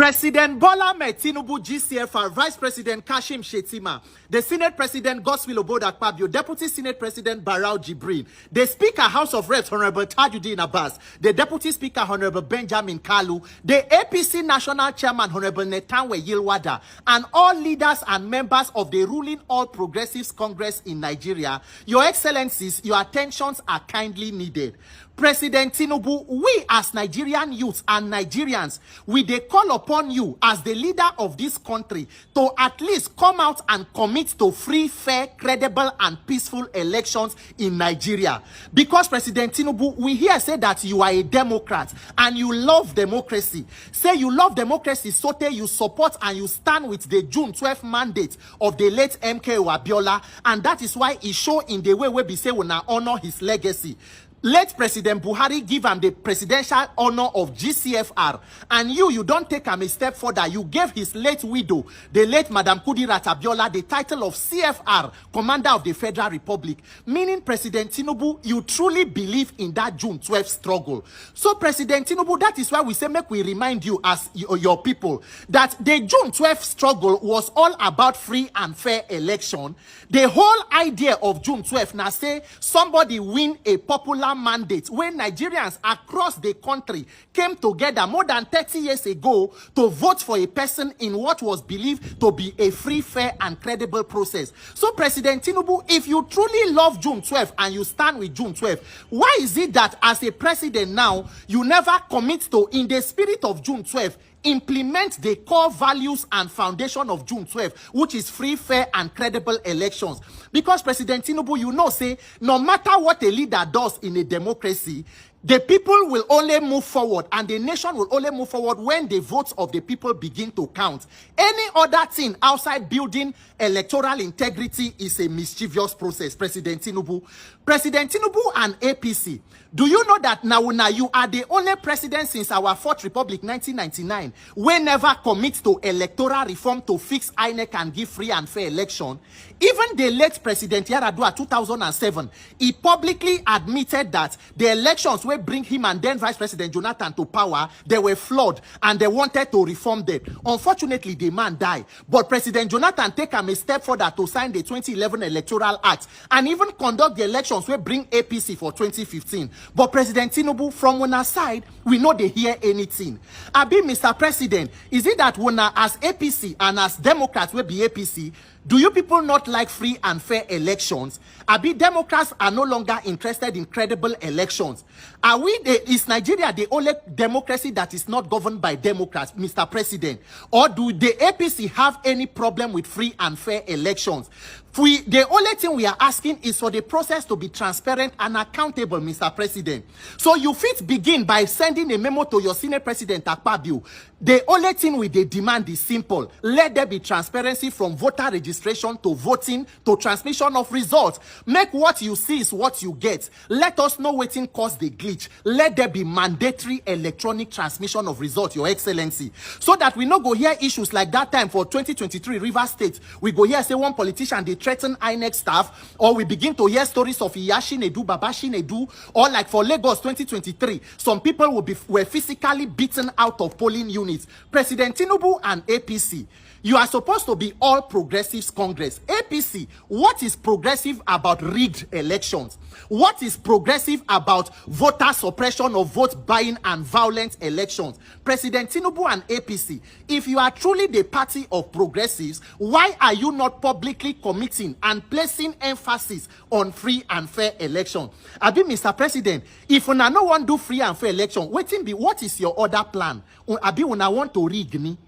President Bola Ahmed Tinubu GCFR, Vice President Kashim Shettima, the Senate President Godswill Akpabio, Deputy Senate President Barau Jibrin, the Speaker House of Reps Honorable Tajuddin Abbas, the Deputy Speaker Honorable Benjamin Kalu, the APC National Chairman Honorable Netanwe Yilwada, and all leaders and members of the ruling All Progressives Congress in Nigeria, Your Excellencies, your attentions are kindly needed. President Tinubu, we as Nigerian youths and Nigerians, we dey call upon you as the leader of this country to at least come out and commit to free, fair, credible and peaceful elections in Nigeria. Because President Tinubu, we hear say that you are a Democrat and you love democracy. Say you love democracy, so you support and you stand with the June 12th mandate of the late MK Abiola, and that is why he show in the way we be say we na honor his legacy. Let President Buhari give him the presidential honor of GCFR, and you don't take him a step further. You gave his late widow, the late Madam Kudirat Abiola, the title of CFR, Commander of the Federal Republic, meaning President Tinubu, you truly believe in that June 12th struggle. So President Tinubu, that is why we say make we remind you as your people that the June 12th struggle was all about free and fair election. The whole idea of June 12th now say somebody win a popular mandate when Nigerians across the country came together more than 30 years ago to vote for a person in what was believed to be a free, fair and credible process. So President Tinubu, if you truly love June 12th and you stand with June 12th, why is it that as a president now, you never commit to, in the spirit of June 12th, implement the core values and foundation of June 12th, which is free, fair, and credible elections? Because President Tinubu, you know, say, no matter what a leader does in a democracy, the people will only move forward and the nation will only move forward when the votes of the people begin to count. Any other thing outside building electoral integrity is a mischievous process, President Tinubu. President Tinubu and APC, do you know that now you are the only president since our Fourth Republic 1999 we never commit to electoral reform to fix Inec and give free and fair election? Even the late President Yaradua 2007, he publicly admitted that the elections will bring him and then Vice President Jonathan to power, they were flawed and they wanted to reform them. Unfortunately, the man died. But President Jonathan take him a step further to sign the 2011 Electoral Act and even conduct the elections will bring APC for 2015. But President Tinubu, from one side, we know they hear anything. Abi, Mr. President, is it that when as APC and as Democrats will be APC, do you people not like free and fair elections? Abi, Democrats are no longer interested in credible elections. Is Nigeria the only democracy that is not governed by Democrats, Mr. President? Or do the APC have any problem with free and fair elections? The only thing we are asking is for the process to be transparent and accountable, Mr. President. So you fit begin by sending a memo to your Senate President Akpabio. The only thing we demand is simple. Let there be transparency from voter registration to voting to transmission of results. Make what you see is what you get. Let us know what cause the glitch. Let there be mandatory electronic transmission of results, Your Excellency. So that we not go hear issues like that time for 2023 Rivers State. We go here say one politician, they threaten Inec staff, or we begin to hear stories of Iyashi Nedu, Babashi Nedu, or like for Lagos 2023, some people were physically beaten out of polling units. President Tinubu and APC, you are supposed to be All Progressives Congress. APC, what is progressive about rigged elections? What is progressive about voter suppression of vote buying and violent elections? President Tinubu and APC, if you are truly the party of progressives, why are you not publicly committing and placing emphasis on free and fair election? Abi, Mr. President, if you no want to do free and fair election, what is your other plan? Abi, when I want to rig me?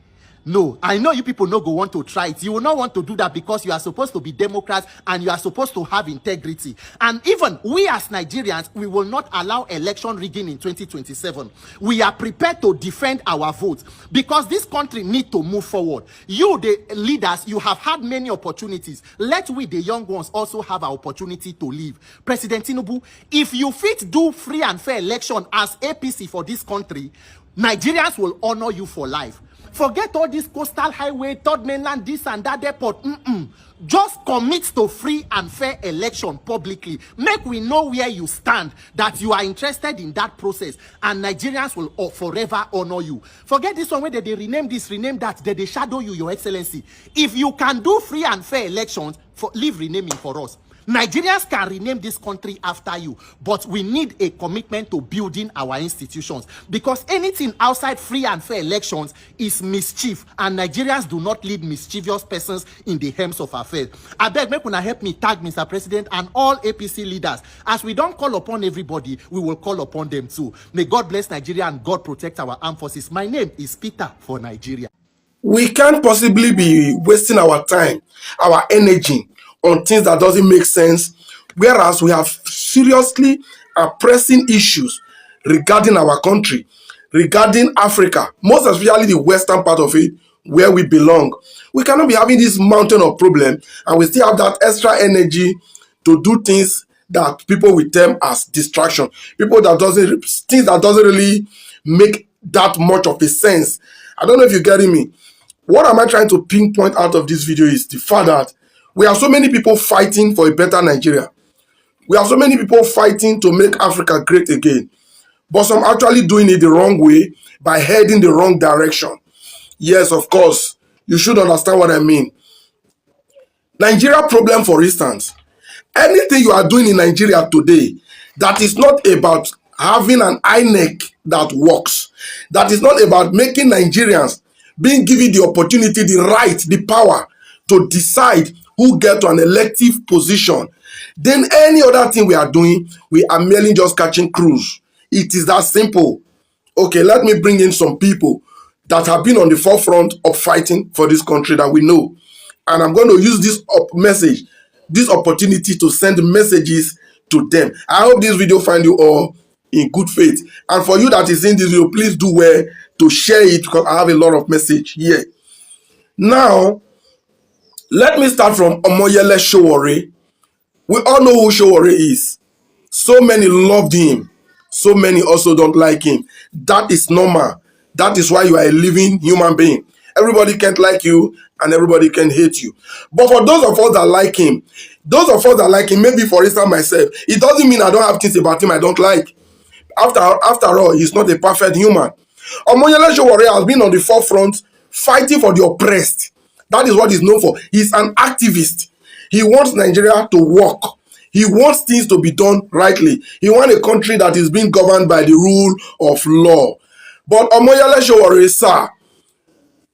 No, I know you people no go want to try it. You will not want to do that because you are supposed to be Democrats and you are supposed to have integrity. And even we as Nigerians, we will not allow election rigging in 2027. We are prepared to defend our votes because this country needs to move forward. You, the leaders, you have had many opportunities. Let we, the young ones, also have our opportunity to live. President Tinubu, if you fit do free and fair election as APC for this country, Nigerians will honor you for life. Forget all this coastal highway, third mainland, this and that airport. Just commit to free and fair election publicly. Make we know where you stand, that you are interested in that process, and Nigerians will forever honor you. Forget this one where they rename this, rename that, they shadow you, Your Excellency. If you can do free and fair elections, leave renaming for us. Nigerians can rename this country after you, but we need a commitment to building our institutions, because anything outside free and fair elections is mischief, and Nigerians do not lead mischievous persons in the helms of affairs. I beg, make una help me tag Mr. President and all APC leaders. As we don't call upon everybody, we will call upon them too. May God bless Nigeria and God protect our armed forces. My name is Peter for Nigeria. We can't possibly be wasting our time, our energy on things that doesn't make sense, whereas we have seriously pressing issues regarding our country, regarding Africa, most especially the western part of it, where we belong. We cannot be having this mountain of problem and we still have that extra energy to do things that people will term as distraction. Things that doesn't really make that much of a sense. I don't know if you're getting me. What am I trying to pinpoint out of this video is the fact that we have so many people fighting for a better Nigeria. We have so many people fighting to make Africa great again. But some actually doing it the wrong way by heading the wrong direction. Yes, of course, you should understand what I mean. Nigeria problem, for instance. Anything you are doing in Nigeria today that is not about having an Inec that works, that is not about making Nigerians being given the opportunity, the right, the power to decide who get to an elective position, then any other thing we are doing, we are merely just catching cruise. It is that simple. Okay, let me bring in some people that have been on the forefront of fighting for this country that we know. And I'm going to use this opportunity to send messages to them. I hope this video find you all in good faith. And for you that is in this video, please do well to share it, because I have a lot of message here. Now, let me start from Omoyele Sowore. We all know who Sowore is. So many loved him. So many also don't like him. That is normal. That is why you are a living human being. Everybody can't like you and everybody can hate you. But for those of us that like him, maybe for instance myself, it doesn't mean I don't have things about him I don't like. After all, he's not a perfect human. Omoyele Sowore has been on the forefront fighting for the oppressed. That is what he's known for. He's an activist. He wants Nigeria to work. He wants things to be done rightly. He wants a country that is being governed by the rule of law. But Omoyele Sowore, sir,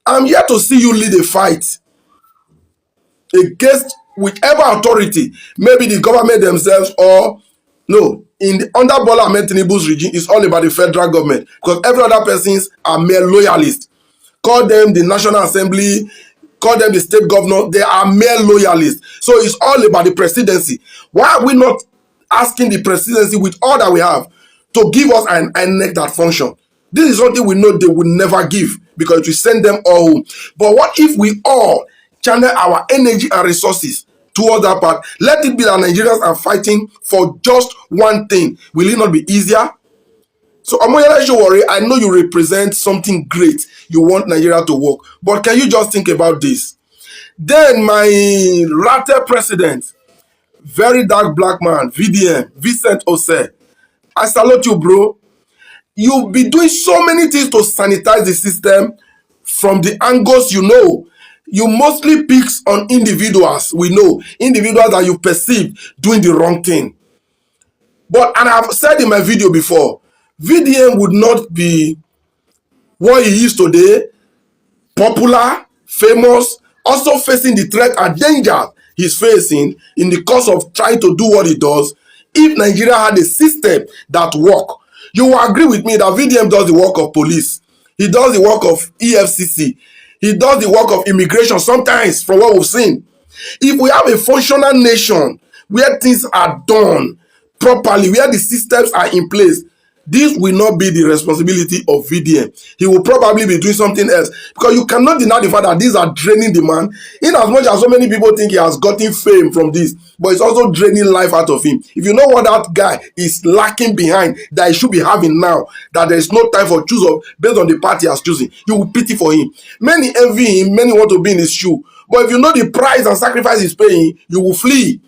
I'm here to see you lead a fight against whichever authority, maybe the government themselves or no, under Bola Ahmed Tinubu's regime, it's all about the federal government, because every other persons are mere loyalists. Call them the National Assembly, call them the state governor, they are mere loyalists. So it's all about the presidency. Why are we not asking the presidency with all that we have to give us an Inec that function? This is something we know they will never give, because we send them all home. But what if we all channel our energy and resources towards that part? Let it be that Nigerians are fighting for just one thing. Will it not be easier? So Omoyele Sowore, I know you represent something great. You want Nigeria to work. But can you just think about this? Then my ratted president, very dark black man, VDM, Vincent Ose, I salute you, bro. You'll be doing so many things to sanitize the system from the angles you know. You mostly pick on individuals, we know. Individuals that you perceive doing the wrong thing. But, and I've said in my video before, VDM would not be what he is today, popular, famous, also facing the threat and danger he's facing in the course of trying to do what he does, if Nigeria had a system that works. You will agree with me that VDM does the work of police. He does the work of EFCC. He does the work of immigration sometimes, from what we've seen. If we have a functional nation where things are done properly, where the systems are in place, This will not be the responsibility of VDM. He will probably be doing something else, because you cannot deny the fact that these are draining the man. In as much as so many people think he has gotten fame from this, but it's also draining life out of him. If you know what that guy is lacking behind that he should be having now, that there is no time for choose of based on the party he has chosen, you will pity for him. Many envy him, many want to be in his shoe. But if you know the price and sacrifice he's paying, you will flee.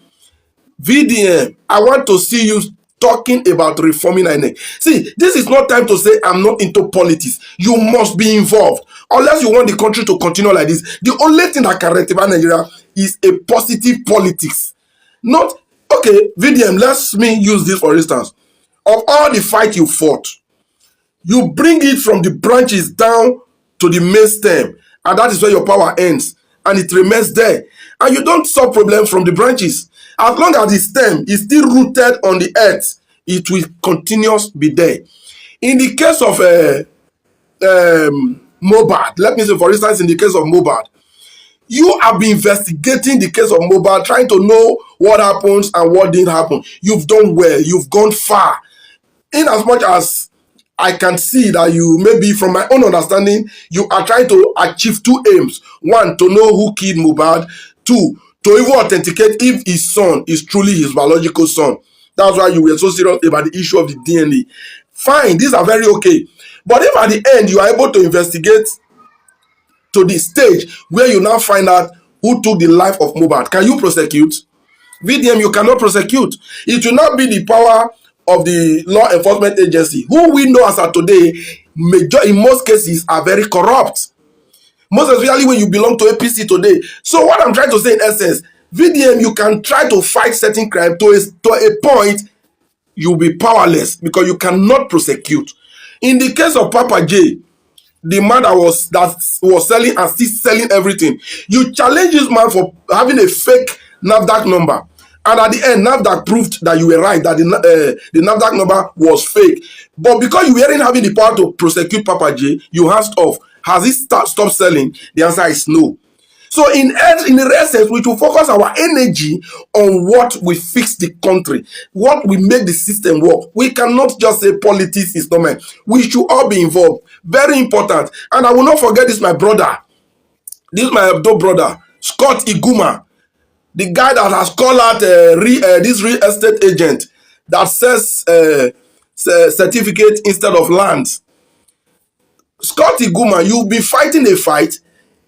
VDM, I want to see you talking about reforming Inec. See, this is not time to say I'm not into politics. You must be involved. Unless you want the country to continue like this, the only thing that can rectify Nigeria is a positive politics. Not, okay, VDM, let me use this for instance. Of all the fight you fought, you bring it from the branches down to the main stem, and that is where your power ends, and it remains there. And you don't solve problems from the branches. As long as the stem is still rooted on the earth, it will continuously be there. In the case of Mohbad, let me say for instance, in the case of Mohbad, you have been investigating the case of Mohbad, trying to know what happens and what didn't happen. You've done well. You've gone far. In as much as I can see that you, maybe from my own understanding, you are trying to achieve two aims. One, to know who killed Mohbad. Two, to even authenticate if his son is truly his biological son. That's why you were so serious about the issue of the DNA. Fine, these are very okay. But if at the end you are able to investigate to the stage where you now find out who took the life of Mohbad, can you prosecute? VDM, you cannot prosecute. It will not be the power of the law enforcement agency, who we know as of today, in most cases, are very corrupt. Most especially when you belong to APC today. So what I'm trying to say in essence, VDM, you can try to fight certain crime to a point, you'll be powerless because you cannot prosecute. In the case of Papa J, the man that was selling and still selling everything, you challenge this man for having a fake NAFDAC number. And at the end, NAFDAC proved that you were right, that the NAFDAC number was fake. But because you weren't having the power to prosecute Papa J, you asked off. Has he stopped selling? The answer is no. So in the essence, we should focus our energy on what will fix the country, what will make the system work. We cannot just say politics is not meant. We should all be involved. Very important. And I will not forget this, my brother. This is my adult brother, Scott Iguma. The guy that has called out this real estate agent that says certificate instead of land. Scott Iguma, you'll be fighting a fight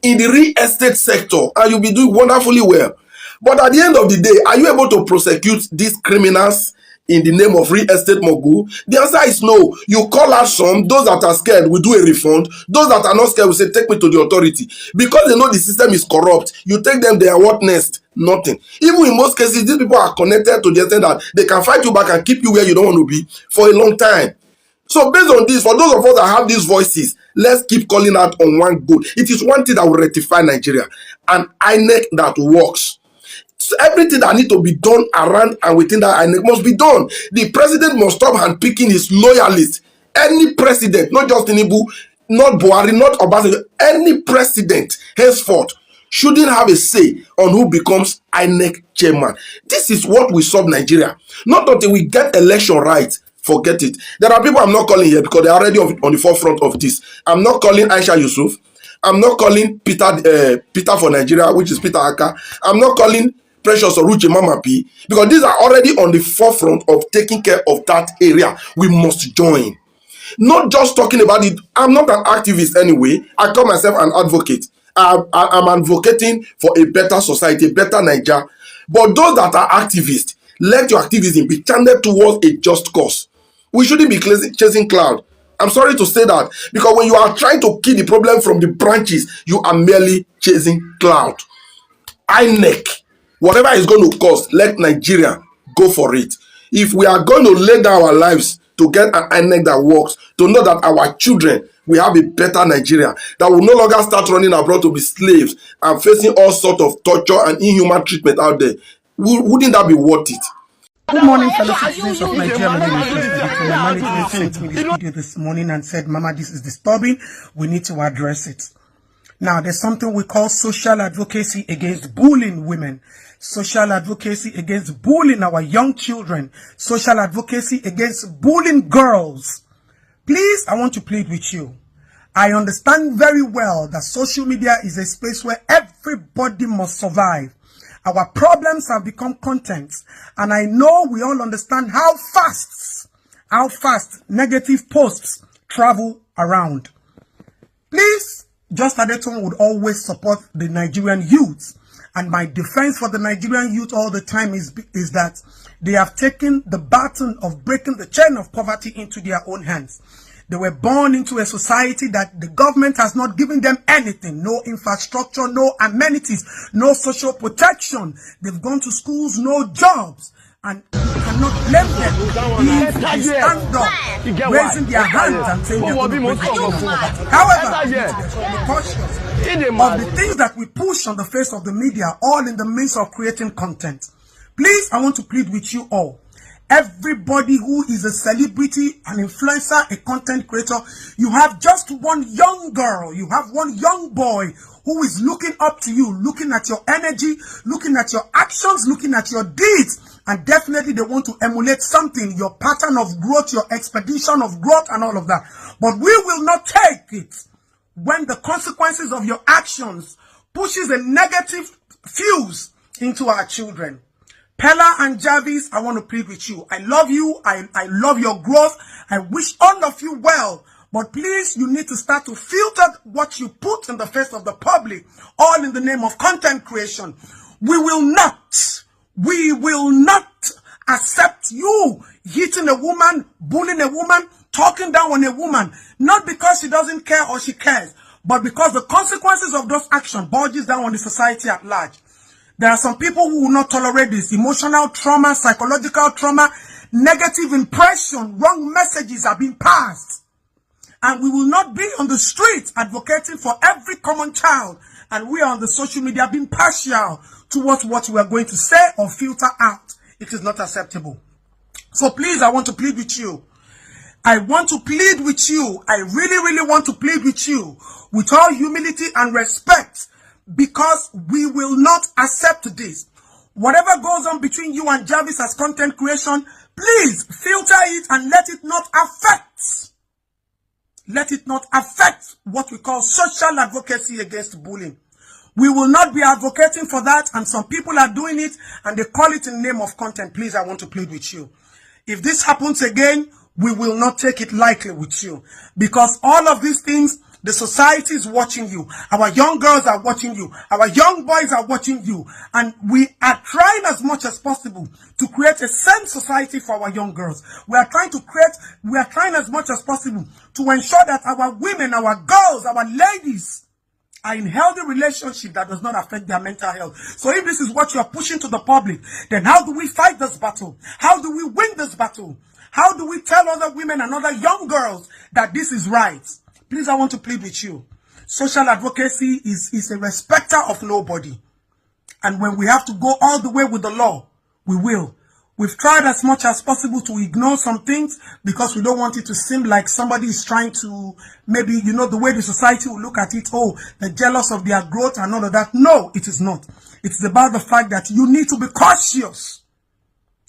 in the real estate sector and you'll be doing wonderfully well. But at the end of the day, are you able to prosecute these criminals in the name of real estate mogul? The answer is no. You call out some, those that are scared will do a refund. Those that are not scared will say, take me to the authority. Because they know the system is corrupt, you take them there, what next? Nothing. Even in most cases, these people are connected to the extent that they can fight you back and keep you where you don't want to be for a long time. So based on this, for those of us that have these voices, let's keep calling out on one goal. It is one thing that will rectify Nigeria, an INEC that works. So everything that needs to be done around and within that INEC must be done. The president must stop handpicking his loyalists. Any president, not just Tinubu, not Buhari, not Obasanjo, any president henceforth shouldn't have a say on who becomes INEC chairman. This is what will solve Nigeria. Not until we get election right. Forget it. There are people I'm not calling here because they're already on the forefront of this. I'm not calling Aisha Yusuf. I'm not calling Peter for Nigeria, which is Peter Aka. I'm not calling Precious Oruche Mama P, because these are already on the forefront of taking care of that area. We must join. Not just talking about it. I'm not an activist anyway. I call myself an advocate. I'm advocating for a better society, a better Nigeria. But those that are activists, let your activism be channeled towards a just cause. We shouldn't be chasing cloud. I'm sorry to say that, because when you are trying to kill the problem from the branches, you are merely chasing cloud. INEC, whatever it's going to cost, let Nigeria go for it. If we are going to lay down our lives to get an INEC that works, to know that our children will have a better Nigeria, that will no longer start running abroad to be slaves and facing all sorts of torture and inhuman treatment out there, wouldn't that be worth it? Good morning, fellow citizens of Nigeria. My name is Mr. My management sent me this video this morning and said, Mama, this is disturbing. We need to address it. Now, there's something we call social advocacy against bullying women, social advocacy against bullying our young children, social advocacy against bullying girls. Please, I want to plead with you. I understand very well that social media is a space where everybody must survive. Our problems have become content, and I know we all understand how fast negative posts travel around. Please, Just Adetun would always support the Nigerian youth, and my defense for the Nigerian youth all the time is that they have taken the baton of breaking the chain of poverty into their own hands. They were born into a society that the government has not given them anything. No infrastructure, no amenities, no social protection. They've gone to schools, no jobs. And you cannot blame them if they stand up, raising their hands and saying they're going to break the chain of poverty. However, we need to be cautious of the things that we push on the face of the media, all in the midst of creating content. Please, I want to plead with you all. Everybody who is a celebrity, an influencer, a content creator, you have just one young girl, you have one young boy who is looking up to you, looking at your energy, looking at your actions, looking at your deeds, and definitely they want to emulate something, your pattern of growth, your expedition of growth and all of that. But we will not take it when the consequences of your actions pushes a negative fuse into our children. Pella and Jarvis, I want to plead with you. I love you. I love your growth. I wish all of you well. But please, you need to start to filter what you put in the face of the public, all in the name of content creation. We will not accept you hitting a woman, bullying a woman, talking down on a woman, not because she doesn't care or she cares, but because the consequences of those actions bulges down on the society at large. There are some people who will not tolerate this. Emotional trauma, psychological trauma, negative impression, wrong messages are being passed. And we will not be on the streets advocating for every common child. And we are on the social media being partial towards what we are going to say or filter out. It is not acceptable. So please, I want to plead with you. I want to plead with you. I really want to plead with you with all humility and respect, because we will not accept this. Whatever goes on between you and Jarvis as content creation, please filter it and let it not affect what we call social advocacy against bullying. We will not be advocating for that, and some people are doing it and they call it in the name of content. Please, I want to plead with you. If this happens again, we will not take it lightly with you, because all of these things, the society is watching you. Our young girls are watching you. Our young boys are watching you. And we are trying as much as possible to create a sane society for our young girls. We are trying as much as possible to ensure that our women, our girls, our ladies are in healthy relationship that does not affect their mental health. So if this is what you are pushing to the public, then how do we fight this battle? How do we win this battle? How do we tell other women and other young girls that this is right? Please, I want to plead with you. Social advocacy is a respecter of nobody. And when we have to go all the way with the law, we will. We've tried as much as possible to ignore some things because we don't want it to seem like somebody is trying to, maybe, the way the society will look at it, oh, they're jealous of their growth and all of that. No, it is not. It's about the fact that you need to be cautious.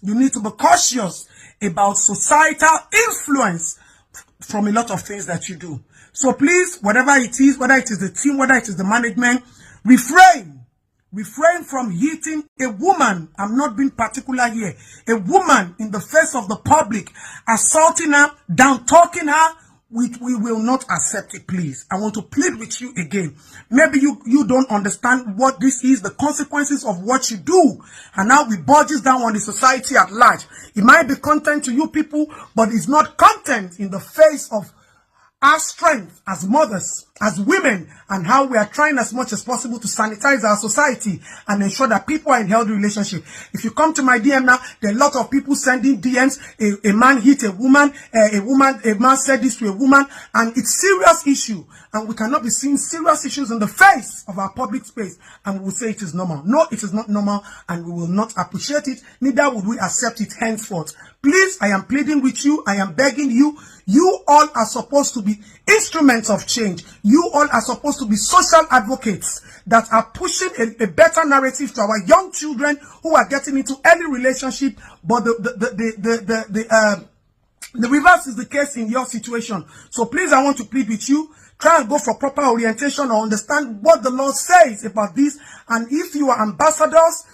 You need to be cautious about societal influence from a lot of things that you do. So please, whatever it is, whether it is the team, whether it is the management, refrain from hitting a woman. I'm not being particular here. A woman in the face of the public, assaulting her, down-talking her. We will not accept it, please. I want to plead with you again. Maybe you don't understand what this is, the consequences of what you do, and now it bulges down on the society at large. It might be content to you people, but it's not content in the face of our strength as mothers, as women, and how we are trying as much as possible to sanitize our society and ensure that people are in healthy relationship. If you come to my DM now, there are a lot of people sending DMs. A man hit a woman, a man said this to a woman, and it's serious issue. And we cannot be seeing serious issues in the face of our public space, and we will say it is normal. No, it is not normal, and we will not appreciate it. Neither would we accept it henceforth. Please, I am pleading with you. I am begging you. You all are supposed to be instruments of change. You all are supposed to be social advocates that are pushing a better narrative to our young children who are getting into early relationship, but the The reverse is the case in your situation. So please, I want to plead with you. Try and go for proper orientation or understand what the law says about this. And if you are ambassadors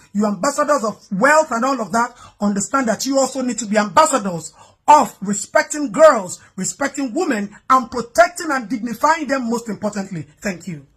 of wealth and all of that, understand that you also need to be ambassadors of respecting girls, respecting women, and protecting and dignifying them most importantly. Thank you.